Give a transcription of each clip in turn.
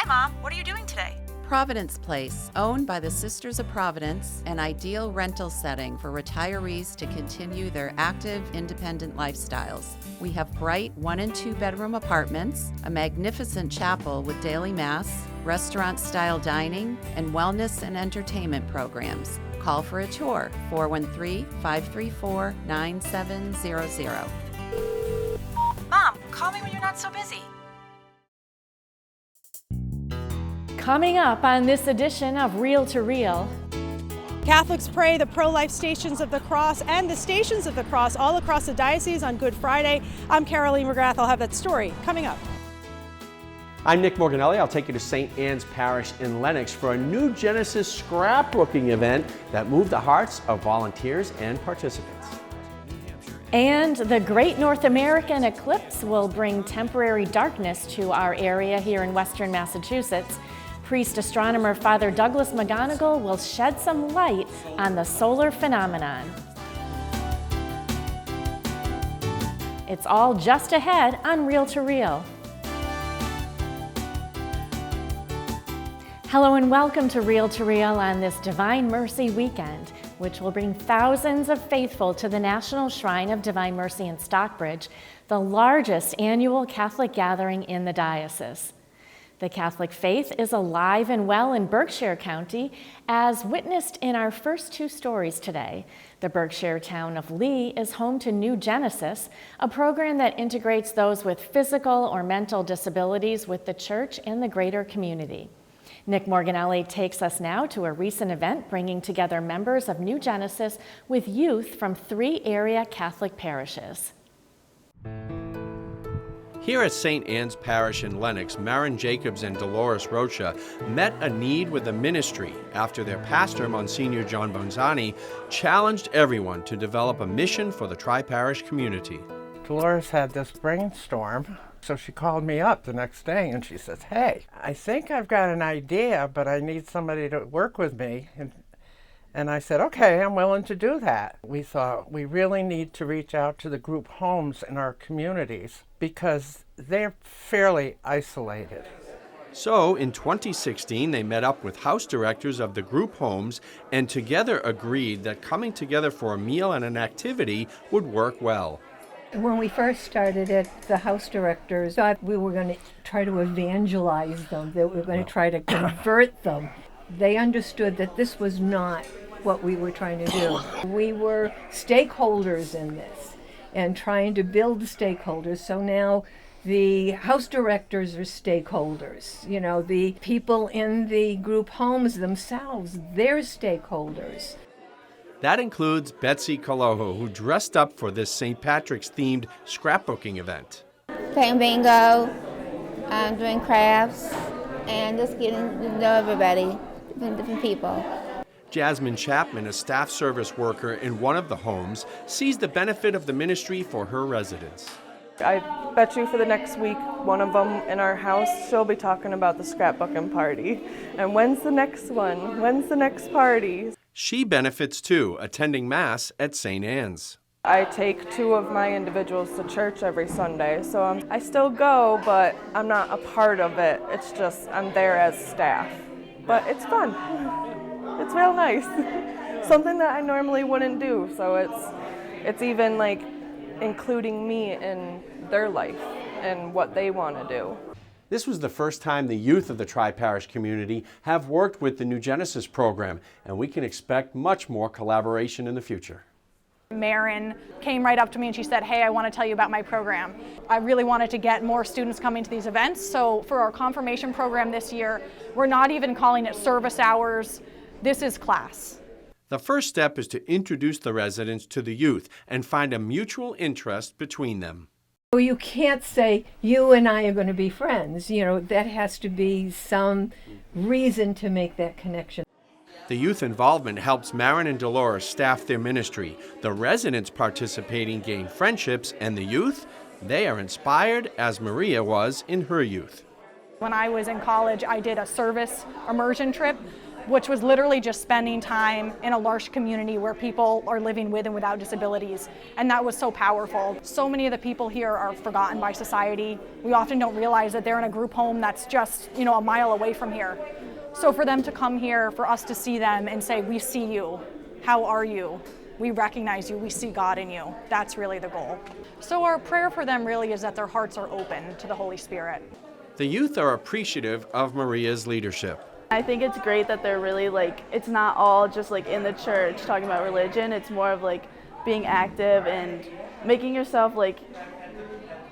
Hi, Mom. What are you doing today? Providence Place, owned by the Sisters of Providence, an ideal rental setting for retirees to continue their active, independent lifestyles. We have bright 1- and 2-bedroom apartments, a magnificent chapel with daily mass, restaurant-style dining, and wellness and entertainment programs. Call for a tour, 413-534-9700. Mom, call me when you're not so busy. Coming up on this edition of Reel to Reel. Catholics pray the pro-life Stations of the Cross and the Stations of the Cross all across the diocese on Good Friday. I'm Caroline McGrath. I'll have that story coming up. I'm Nick Morganelli. I'll take you to St. Anne's Parish in Lenox for a New Genesis scrapbooking event that moved the hearts of volunteers and participants. And the Great North American Eclipse will bring temporary darkness to our area here in Western Massachusetts. Priest astronomer Father Douglas McGonigal will shed some light on the solar phenomenon. It's all just ahead on Reel to Reel. Hello and welcome to Reel on this Divine Mercy weekend, which will bring thousands of faithful to the National Shrine of Divine Mercy in Stockbridge, the largest annual Catholic gathering in the diocese. The Catholic faith is alive and well in Berkshire County, as witnessed in our first two stories today. The Berkshire town of Lee is home to New Genesis, a program that integrates those with physical or mental disabilities with the church and the greater community. Nick Morganelli takes us now to a recent event bringing together members of New Genesis with youth from 3 area Catholic parishes. Here at St. Anne's Parish in Lenox, Maren Jacobs and Dolores Rocha met a need with the ministry after their pastor, Monsignor John Bonzani, challenged everyone to develop a mission for the tri-parish community. Dolores had this brainstorm, so she called me up the next day and she says, "Hey, I think I've got an idea, but I need somebody to work with me." And I said, "Okay, I'm willing to do that." We thought we really need to reach out to the group homes in our communities because they're fairly isolated. So in 2016, they met up with house directors of the group homes and together agreed that coming together for a meal and an activity would work well. When we first started it, the house directors thought we were going to try to evangelize them, that we were going to try to convert them. They understood that this was not what we were trying to do. We were stakeholders in this and trying to build stakeholders. So now the house directors are stakeholders. You know, the people in the group homes themselves, they're stakeholders. That includes Betsy Coloho, who dressed up for this St. Patrick's themed scrapbooking event. Playing bingo, doing crafts, and just getting to know everybody, different people. Jasmine Chapman, a staff service worker in one of the homes, sees the benefit of the ministry for her residents. I bet you for the next week, one of them in our house, she'll be talking about the scrapbooking party. And when's the next one? When's the next party? She benefits too, attending Mass at St. Anne's. I take 2 of my individuals to church every Sunday, so I still go, but I'm not a part of it. It's just I'm there as staff. But it's fun. It's real nice. Something that I normally wouldn't do, so it's even like including me in their life and what they want to do. This was the first time the youth of the tri-parish community have worked with the New Genesis program, and we can expect much more collaboration in the future. Maren came right up to me and she said, "Hey, I want to tell you about my program." I really wanted to get more students coming to these events, so for our confirmation program this year, we're not even calling it service hours. This is class. The first step is to introduce the residents to the youth and find a mutual interest between them. You can't say, you and I are going to be friends. You know, that has to be some reason to make that connection. The youth involvement helps Maren and Dolores staff their ministry. The residents participating gain friendships, and the youth, they are inspired as Maria was in her youth. When I was in college, I did a service immersion trip which was literally just spending time in a large community where people are living with and without disabilities. And that was so powerful. So many of the people here are forgotten by society. We often don't realize that they're in a group home that's just, a mile away from here. So for them to come here, for us to see them and say, we see you, how are you? We recognize you, we see God in you. That's really the goal. So our prayer for them really is that their hearts are open to the Holy Spirit. The youth are appreciative of Maria's leadership. I think it's great that they're really it's not all just in the church talking about religion. It's more of being active and making yourself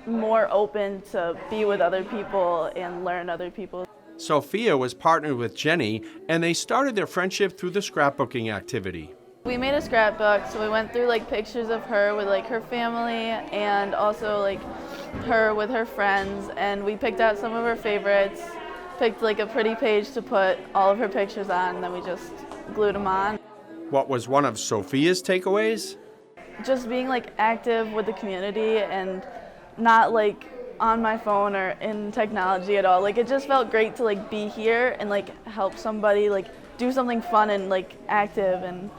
more open to be with other people and learn other people. Sophia was partnered with Jenny, and they started their friendship through the scrapbooking activity. We made a scrapbook, so we went through pictures of her with her family and also her with her friends, and we picked out some of her favorites, picked a pretty page to put all of her pictures on, and then we just glued them on. What was one of Sophia's takeaways? Just being active with the community and not on my phone or in technology at all. It just felt great to be here and help somebody do something fun and active, and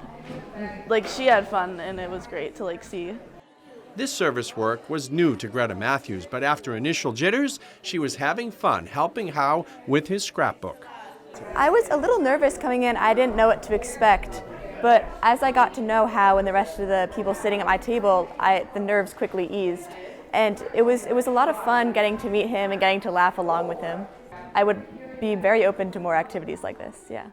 she had fun, and it was great to see. This service work was new to Greta Matthews, but after initial jitters, she was having fun helping Hal with his scrapbook. I was a little nervous coming in. I didn't know what to expect, but as I got to know Hal and the rest of the people sitting at my table, the nerves quickly eased. And it was a lot of fun getting to meet him and getting to laugh along with him. I would be very open to more activities like this, yeah.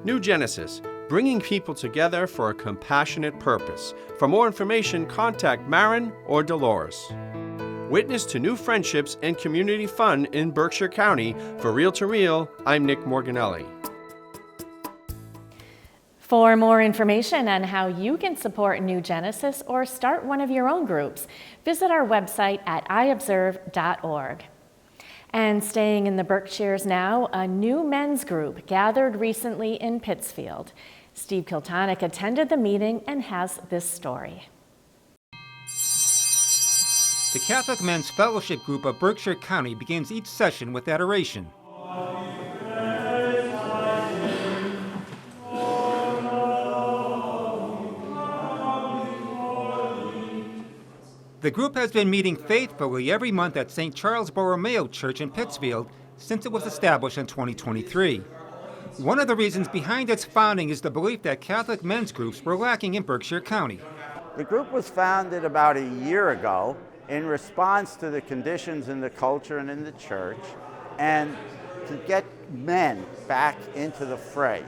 New Genesis, bringing people together for a compassionate purpose. For more information, contact Marin or Dolores. Witness to new friendships and community fun in Berkshire County. For Real to Real, I'm Nick Morganelli. For more information on how you can support New Genesis or start one of your own groups, visit our website at iobserve.org. And staying in the Berkshires now, a new men's group gathered recently in Pittsfield. Steve Kiltonick attended the meeting and has this story. The Catholic Men's Fellowship Group of Berkshire County begins each session with adoration. The group has been meeting faithfully every month at St. Charles Borromeo Church in Pittsfield since it was established in 2023. One of the reasons behind its founding is the belief that Catholic men's groups were lacking in Berkshire County. The group was founded about a year ago in response to the conditions in the culture and in the church, and to get men back into the fray.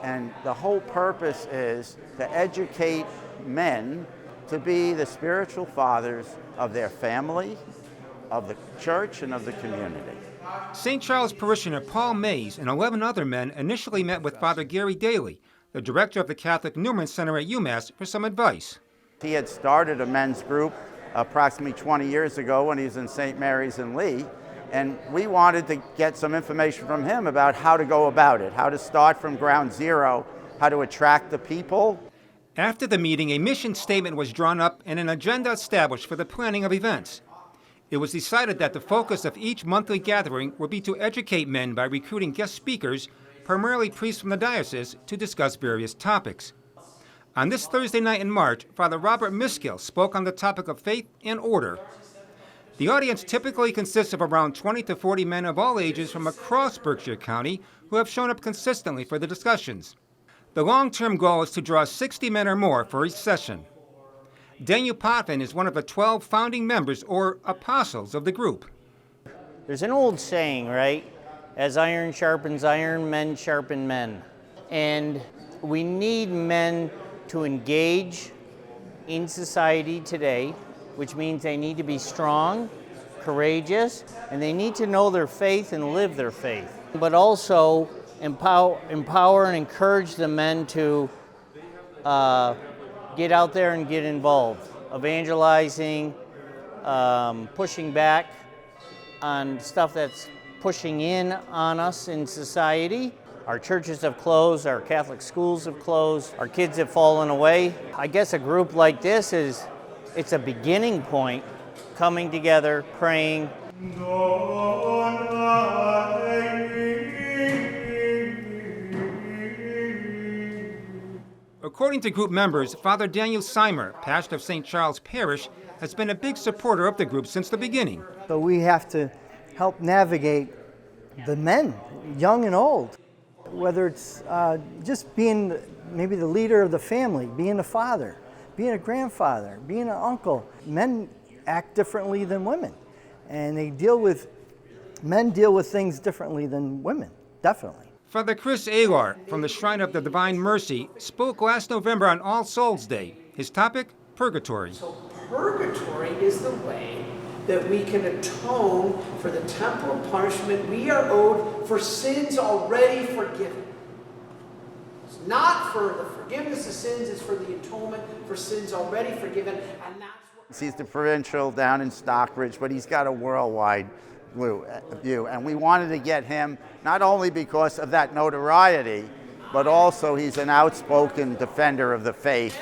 And the whole purpose is to educate men to be the spiritual fathers of their family, of the church, and of the community. St. Charles parishioner Paul Mays and 11 other men initially met with Father Gary Daly, the director of the Catholic Newman Center at UMass, for some advice. He had started a men's group approximately 20 years ago when he was in St. Mary's in Lee, and we wanted to get some information from him about how to go about it, how to start from ground zero, how to attract the people. After the meeting, a mission statement was drawn up and an agenda established for the planning of events. It was decided that the focus of each monthly gathering would be to educate men by recruiting guest speakers, primarily priests from the diocese, to discuss various topics. On this Thursday night in March, Father Robert Miskill spoke on the topic of faith and order. The audience typically consists of around 20 to 40 men of all ages from across Berkshire County who have shown up consistently for the discussions. The long-term goal is to draw 60 men or more for each session. Daniel Potvin is one of the 12 founding members or apostles of the group. There's an old saying, right? As iron sharpens iron, men sharpen men. And we need men to engage in society today, which means they need to be strong, courageous, and they need to know their faith and live their faith. But also empower and encourage the men to get out there and get involved, evangelizing, pushing back on stuff that's pushing in on us in society. Our churches have closed, our Catholic schools have closed, our kids have fallen away. I guess a group like this it's a beginning point, coming together, praying. According to group members, Father Daniel Seimer, pastor of St. Charles Parish, has been a big supporter of the group since the beginning. So we have to help navigate the men, young and old, whether it's just being maybe the leader of the family, being a father, being a grandfather, being an uncle. Men act differently than women, and men deal with things differently than women, definitely. Father Chris Alar from the Shrine of the Divine Mercy spoke last November on All Souls Day. His topic, purgatory. So purgatory is the way that we can atone for the temporal punishment we are owed for sins already forgiven. It's not for the forgiveness of sins, it's for the atonement for sins already forgiven, and that's He's the provincial down in Stockbridge, but he's got a worldwide view. And we wanted to get him not only because of that notoriety, but also he's an outspoken defender of the faith,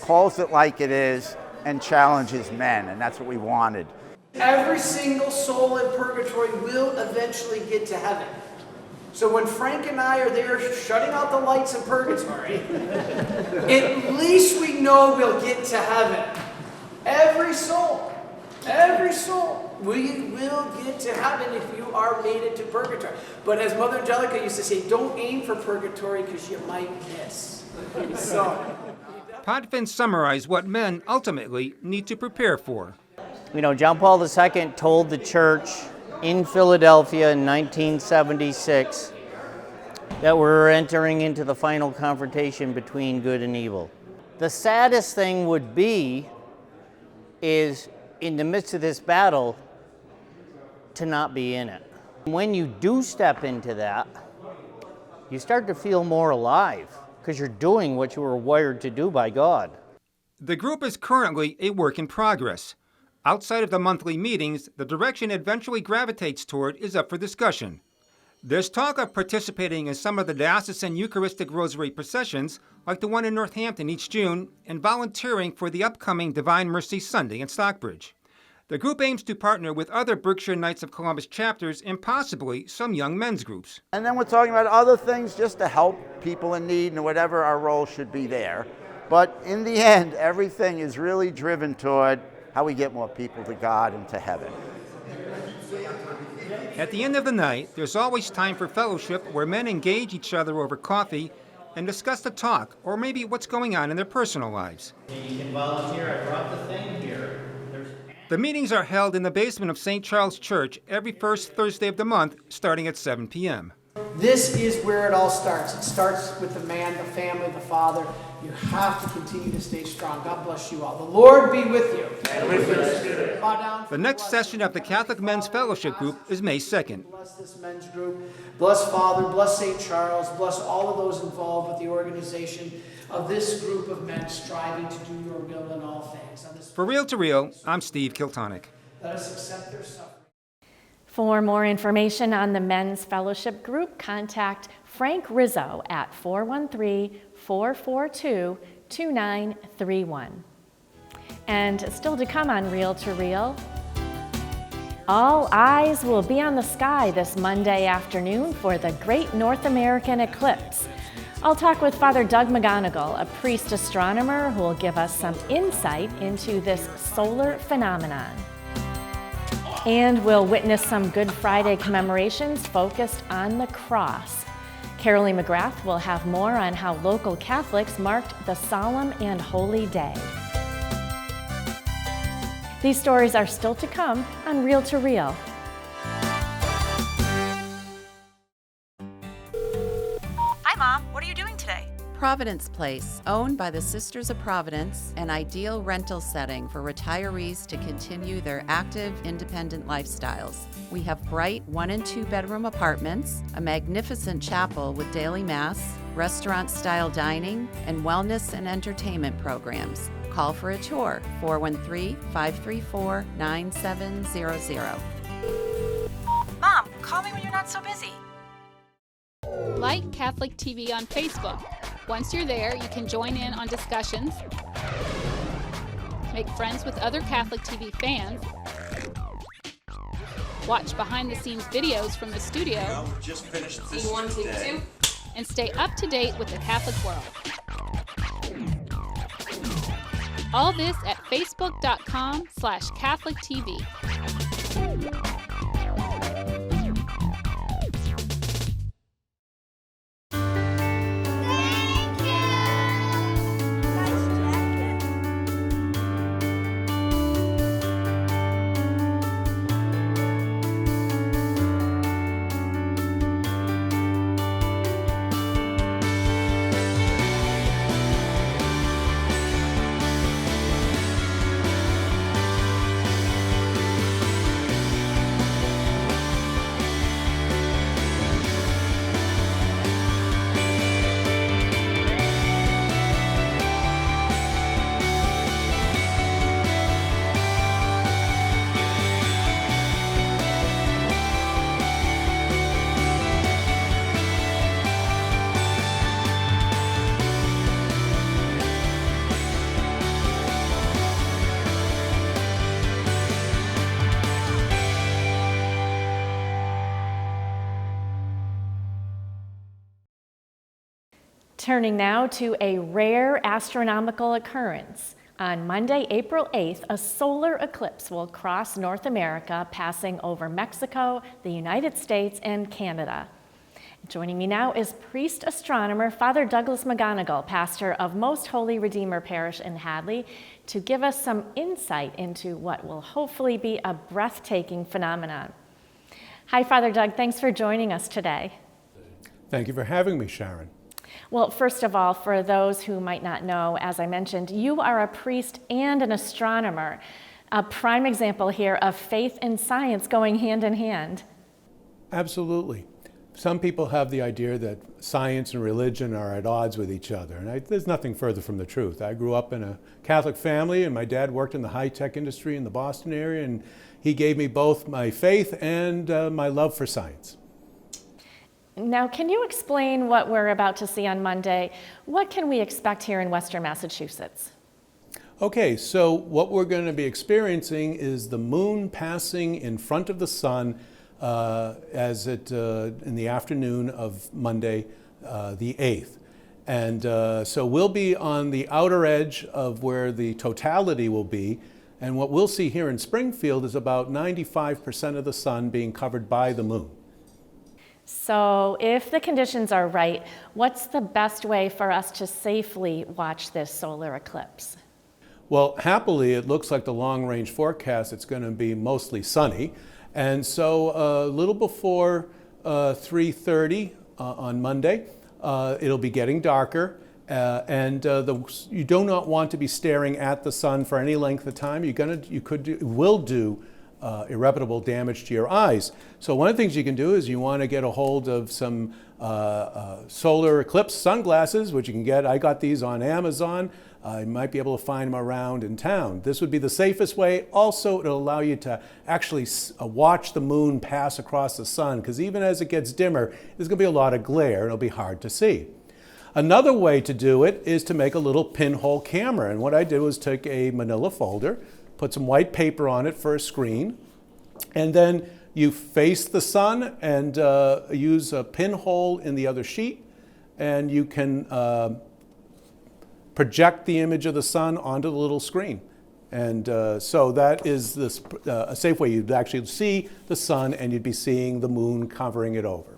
calls it like it is, and challenges men, and that's what we wanted. every single soul in purgatory will eventually get to heaven. So when Frank and I are there shutting out the lights in purgatory, at least we know we'll get to heaven. Every soul, we will get to heaven if you are made it to purgatory. But as Mother Angelica used to say, don't aim for purgatory because you might miss. So, Potvin summarized what men ultimately need to prepare for. You know, John Paul II told the church in Philadelphia in 1976 that we're entering into the final confrontation between good and evil. The saddest thing would be is in the midst of this battle to not be in it. When you do step into that, you start to feel more alive because you're doing what you were wired to do by God. The group is currently a work in progress. Outside of the monthly meetings, the direction it eventually gravitates toward is up for discussion. There's talk of participating in some of the diocesan Eucharistic Rosary processions, like the one in Northampton each June, and volunteering for the upcoming Divine Mercy Sunday in Stockbridge. The group aims to partner with other Berkshire Knights of Columbus chapters and possibly some young men's groups. And then we're talking about other things just to help people in need and whatever our role should be there. But in the end, everything is really driven toward how we get more people to God and to heaven. At the end of the night, there's always time for fellowship where men engage each other over coffee and discuss the talk or maybe what's going on in their personal lives. You can volunteer. I brought the thing here. The meetings are held in the basement of St. Charles Church every first Thursday of the month, starting at 7 p.m. this is where it all starts. It starts with the man, the family, the father. You have to continue to stay strong. God bless you all. The Lord be with you. And with your spirit. Bow down. The next session of the Catholic Men's Fellowship Group is May 2nd. Bless this men's group. Bless Father. Bless St. Charles. Bless all of those involved with the organization of this group of men striving to do your will in all things. For Real to Real, I'm Steve Kiltonic. Let us accept their suffering. For more information on the Men's Fellowship Group, contact Frank Rizzo at 413-442-2931. And still to come on Real to Real, all eyes will be on the sky this Monday afternoon for the Great North American Eclipse. I'll talk with Father Doug McGonigal, a priest astronomer who will give us some insight into this solar phenomenon. And we'll witness some Good Friday commemorations focused on the cross. Carolee McGrath will have more on how local Catholics marked the solemn and holy day. These stories are still to come on Real to Real. Hi, Mom. What are you doing today? Providence Place, owned by the Sisters of Providence, an ideal rental setting for retirees to continue their active, independent lifestyles. We have bright 1- and 2-bedroom apartments, a magnificent chapel with daily mass, restaurant-style dining, and wellness and entertainment programs. Call for a tour, 413-534-9700. Mom, call me when you're not so busy. Like Catholic TV on Facebook. Once you're there, you can join in on discussions, make friends with other Catholic TV fans, watch behind-the-scenes videos from the studio, just finished this today. and stay up to date with the Catholic world. All this at facebook.com/CatholicTV. Turning now to a rare astronomical occurrence. On Monday, April 8th, a solar eclipse will cross North America, passing over Mexico, the United States, and Canada. Joining me now is priest astronomer Father Douglas McGonigal, pastor of Most Holy Redeemer Parish in Hadley, to give us some insight into what will hopefully be a breathtaking phenomenon. Hi, Father Doug. Thanks for joining us today. Thank you for having me, Sharon. Well, first of all, for those who might not know, as I mentioned, you are a priest and an astronomer, a prime example here of faith and science going hand in hand. Absolutely. Some people have the idea that science and religion are at odds with each other, and there's nothing further from the truth. I grew up in a Catholic family, and my dad worked in the high-tech industry in the Boston area, and he gave me both my faith and my love for science. Now, can you explain what we're about to see on Monday? What can we expect here in Western Massachusetts? Okay, so what we're going to be experiencing is the moon passing in front of the sun in the afternoon of Monday, the 8th. And so we'll be on the outer edge of where the totality will be. And what we'll see here in Springfield is about 95% of the sun being covered by the moon. So if the conditions are right, what's the best way for us to safely watch this solar eclipse? Well, happily, it looks like the long-range forecast, it's going to be mostly sunny. And so a little before 3:30 on Monday, it'll be getting darker. You do not want to be staring at the sun for any length of time. You will do irreparable damage to your eyes. So one of the things you can do is you want to get a hold of some solar eclipse sunglasses, which you can get. I got these on Amazon. You might be able to find them around in town. This would be the safest way. Also, it'll allow you to actually watch the moon pass across the sun, because even as it gets dimmer, there's going to be a lot of glare and it'll be hard to see. Another way to do it is to make a little pinhole camera. And what I did was take a manila folder, put some white paper on it for a screen, and then you face the sun and use a pinhole in the other sheet, and you can project the image of the sun onto the little screen. And so that is a safe way. You'd actually see the sun and you'd be seeing the moon covering it over.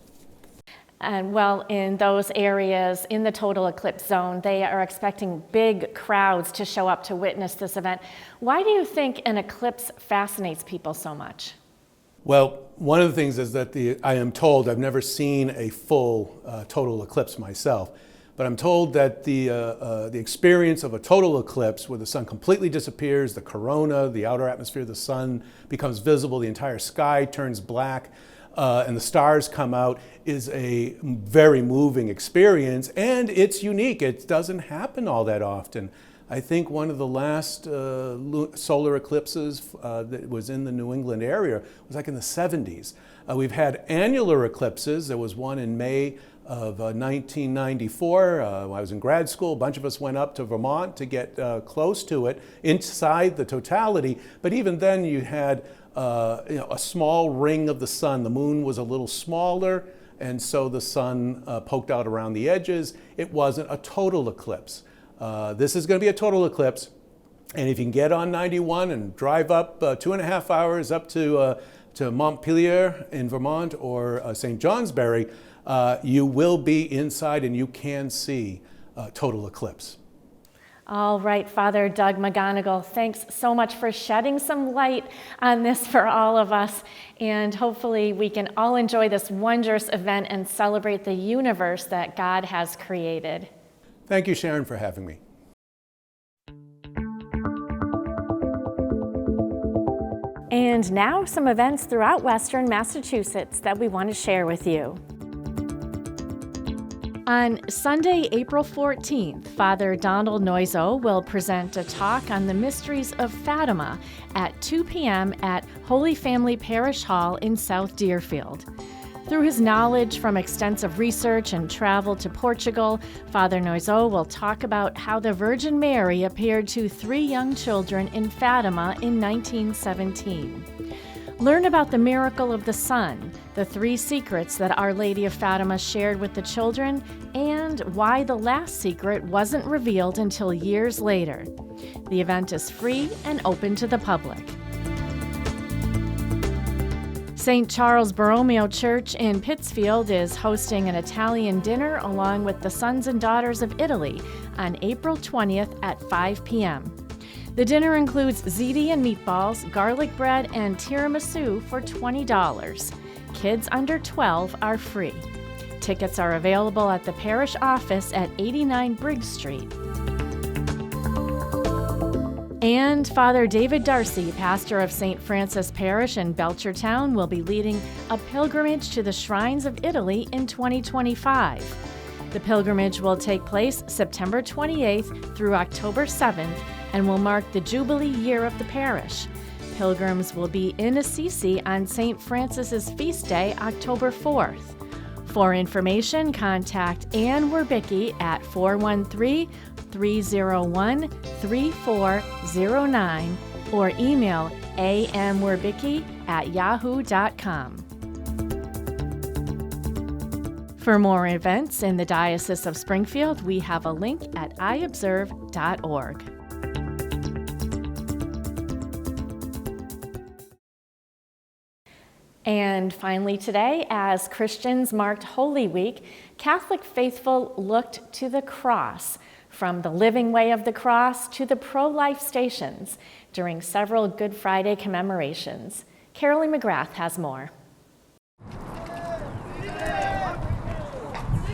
And well, in those areas in the total eclipse zone, they are expecting big crowds to show up to witness this event. Why do you think an eclipse fascinates people so much? Well, one of the things is that I am told, I've never seen a full total eclipse myself, but I'm told that the experience of a total eclipse where the sun completely disappears, the corona, the outer atmosphere of the sun becomes visible, the entire sky turns black, and the stars come out, is a very moving experience, and it's unique. It doesn't happen all that often. I think one of the last solar eclipses that was in the New England area was like in the 70s. We've had annular eclipses. There was one in May of 1994. I was in grad school. A bunch of us went up to Vermont to get close to it inside the totality. But even then you had a small ring of the sun. The moon was a little smaller, and so the sun poked out around the edges. It wasn't a total eclipse. This is going to be a total eclipse. And if you can get on 91 and drive up 2.5 hours up to Montpelier in Vermont or St. Johnsbury, you will be inside and you can see total eclipse. All right, Father Doug McGonigal, thanks so much for shedding some light on this for all of us. And hopefully we can all enjoy this wondrous event and celebrate the universe that God has created. Thank you, Sharon, for having me. And now some events throughout Western Massachusetts that we want to share with you. On Sunday, April 14th, Father Donald Noiseau will present a talk on the mysteries of Fatima at 2 p.m. at Holy Family Parish Hall in South Deerfield. Through his knowledge from extensive research and travel to Portugal, Father Noiseau will talk about how the Virgin Mary appeared to 3 young children in Fatima in 1917. Learn about the miracle of the sun, the 3 secrets that Our Lady of Fatima shared with the children, and why the last secret wasn't revealed until years later. The event is free and open to the public. St. Charles Borromeo Church in Pittsfield is hosting an Italian dinner along with the Sons and Daughters of Italy on April 20th at 5 p.m. The dinner includes ziti and meatballs, garlic bread, and tiramisu for $20. Kids under 12 are free. Tickets are available at the parish office at 89 Briggs Street. And Father David Darcy, pastor of St. Francis Parish in Belchertown, will be leading a pilgrimage to the shrines of Italy in 2025. The pilgrimage will take place September 28th through October 7th and will mark the Jubilee year of the parish. Pilgrims will be in Assisi on St. Francis's feast day, October 4th. For information, contact Ann Werbicki at 413-301-3409 or email amwerbicki@yahoo.com. For more events in the Diocese of Springfield, we have a link at iobserve.org. And finally today, as Christians marked Holy Week, Catholic faithful looked to the cross, from the living way of the cross to the pro-life stations during several Good Friday commemorations. Carolee McGrath has more.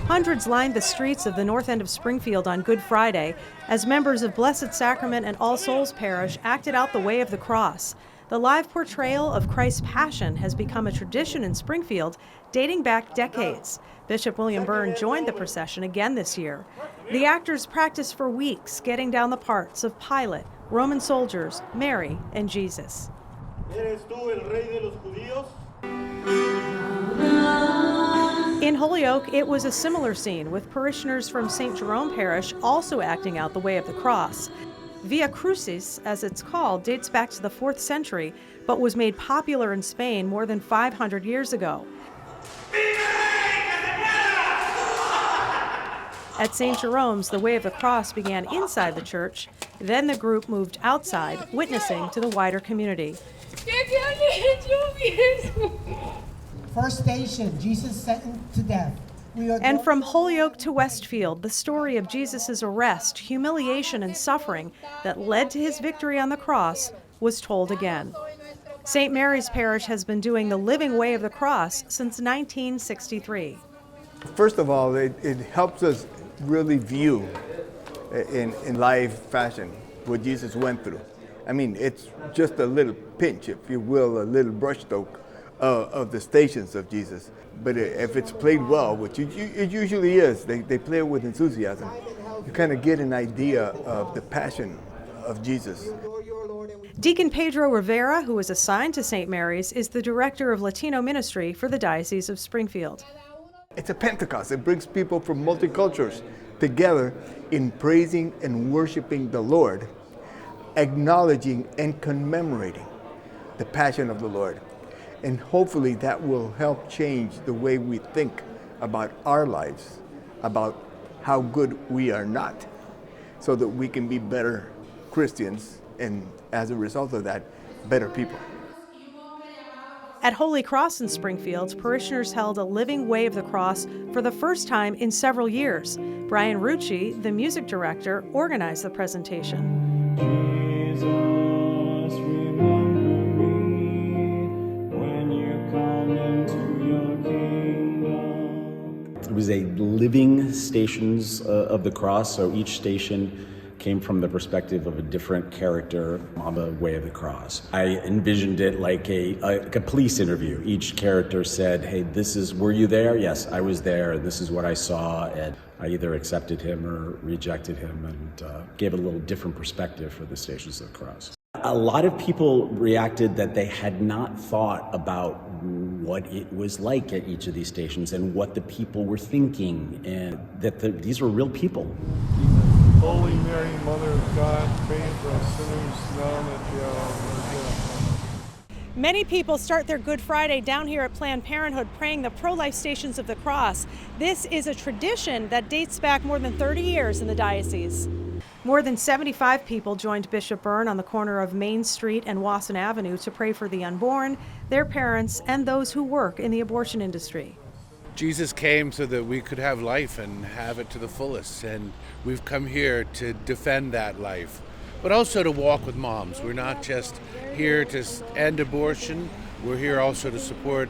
Hundreds lined the streets of the north end of Springfield on Good Friday as members of Blessed Sacrament and All Souls Parish acted out the way of the cross. The live portrayal of Christ's Passion has become a tradition in Springfield dating back decades. Bishop William Byrne joined the procession again this year. The actors practiced for weeks, getting down the parts of Pilate, Roman soldiers, Mary, and Jesus. In Holyoke, it was a similar scene, with parishioners from St. Jerome Parish also acting out the way of the cross. Via Crucis, as it's called, dates back to the 4th century, but was made popular in Spain more than 500 years ago. At St. Jerome's, the Way of the Cross began inside the church. Then the group moved outside, witnessing to the wider community. First station, Jesus sentenced to death. And from Holyoke to Westfield, the story of Jesus' arrest, humiliation, and suffering that led to his victory on the cross was told again. St. Mary's Parish has been doing the living way of the cross since 1963. First of all, it helps us really view in live fashion what Jesus went through. I mean, it's just a little pinch, if you will, a little brushstroke of the stations of Jesus. But if it's played well, which it usually is, they play it with enthusiasm, you kind of get an idea of the passion of Jesus. Deacon Pedro Rivera, who is assigned to St. Mary's, is the director of Latino ministry for the Diocese of Springfield. It's a Pentecost. It brings people from multicultures together in praising and worshiping the Lord, acknowledging and commemorating the passion of the Lord. And hopefully that will help change the way we think about our lives, about how good we are not, so that we can be better Christians and as a result of that, better people. At Holy Cross in Springfield, parishioners held a Living Way of the Cross for the first time in several years. Brian Rucci, the music director, organized the presentation. It was a living Stations of the Cross, so each station came from the perspective of a different character on the way of the cross. I envisioned it like a police interview. Each character said, hey, were you there? Yes, I was there, and this is what I saw, and I either accepted him or rejected him, and gave it a little different perspective for the Stations of the Cross. A lot of people reacted that they had not thought about what it was like at each of these stations and what the people were thinking, and that these were real people. Holy Mary, Mother of God, pray for us sinners now and at the hour of our death. Many people start their Good Friday down here at Planned Parenthood praying the pro-life Stations of the Cross. This is a tradition that dates back more than 30 years in the diocese. More than 75 people joined Bishop Byrne on the corner of Main Street and Wasson Avenue to pray for the unborn, their parents, and those who work in the abortion industry. Jesus came so that we could have life and have it to the fullest, and we've come here to defend that life, but also to walk with moms. We're not just here to end abortion, we're here also to support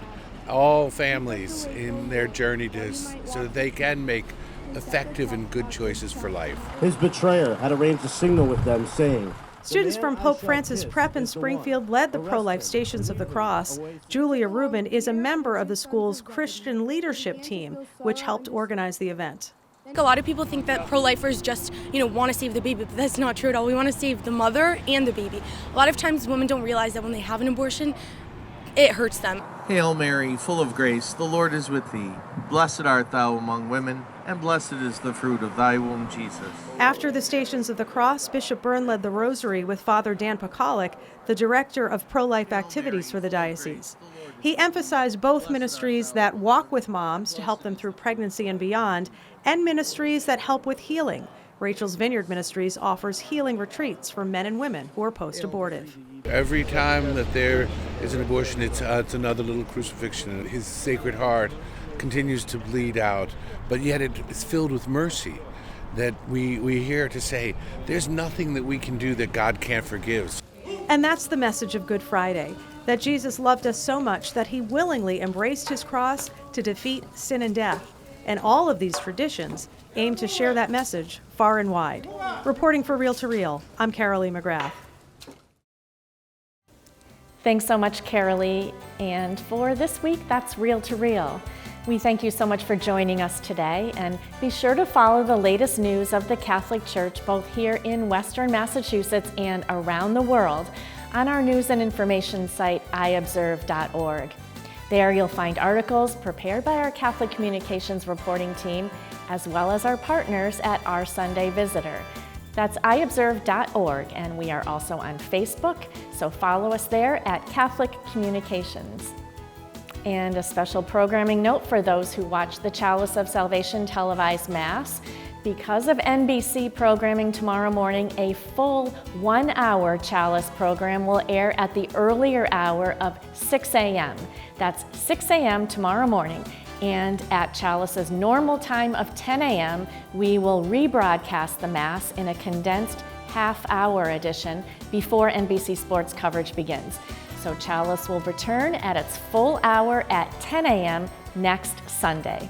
all families in their journey so that they can make effective and good choices for life. His betrayer had arranged a signal with them saying, Students from Pope Francis Prep in Springfield led the pro-life Stations of the Cross. Julia Rubin is a member of the school's Christian leadership team, which helped organize the event. A lot of people think that pro-lifers just, want to save the baby, but that's not true at all. We want to save the mother and the baby. A lot of times women don't realize that when they have an abortion, it hurts them. Hail Mary, full of grace, the Lord is with thee. Blessed art thou among women, and blessed is the fruit of thy womb, Jesus. After the Stations of the Cross, Bishop Byrne led the rosary with Father Dan Pakalik, the director of pro-life activities for the diocese. He emphasized both ministries that walk with moms to help them through pregnancy and beyond, and ministries that help with healing. Rachel's Vineyard Ministries offers healing retreats for men and women who are post-abortive. Every time that there is an abortion, it's another little crucifixion. His Sacred Heart continues to bleed out, but yet it is filled with mercy. That we're here to say, there's nothing that we can do that God can't forgive. And that's the message of Good Friday, that Jesus loved us so much that he willingly embraced his cross to defeat sin and death. And all of these traditions aim to share that message far and wide. Reporting for Reel to Reel, I'm Carolee McGrath. Thanks so much, Carolee. And for this week, that's Reel to Reel. We thank you so much for joining us today, and be sure to follow the latest news of the Catholic Church both here in Western Massachusetts and around the world on our news and information site, iobserve.org. There you'll find articles prepared by our Catholic Communications reporting team, as well as our partners at Our Sunday Visitor. That's iobserve.org, and we are also on Facebook, so follow us there at Catholic Communications. And a special programming note for those who watch the Chalice of Salvation televised Mass. Because of NBC programming tomorrow morning, a full 1-hour Chalice program will air at the earlier hour of 6 a.m. That's 6 a.m. tomorrow morning. And at Chalice's normal time of 10 a.m., we will rebroadcast the Mass in a condensed half-hour edition before NBC Sports coverage begins. So Chalice will return at its full hour at 10 a.m. next Sunday.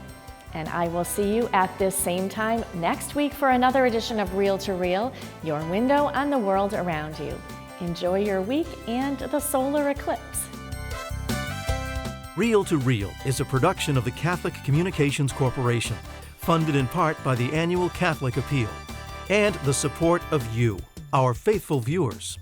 And I will see you at this same time next week for another edition of Reel to Reel, your window on the world around you. Enjoy your week and the solar eclipse. Reel to Reel is a production of the Catholic Communications Corporation, funded in part by the annual Catholic Appeal, and the support of you, our faithful viewers.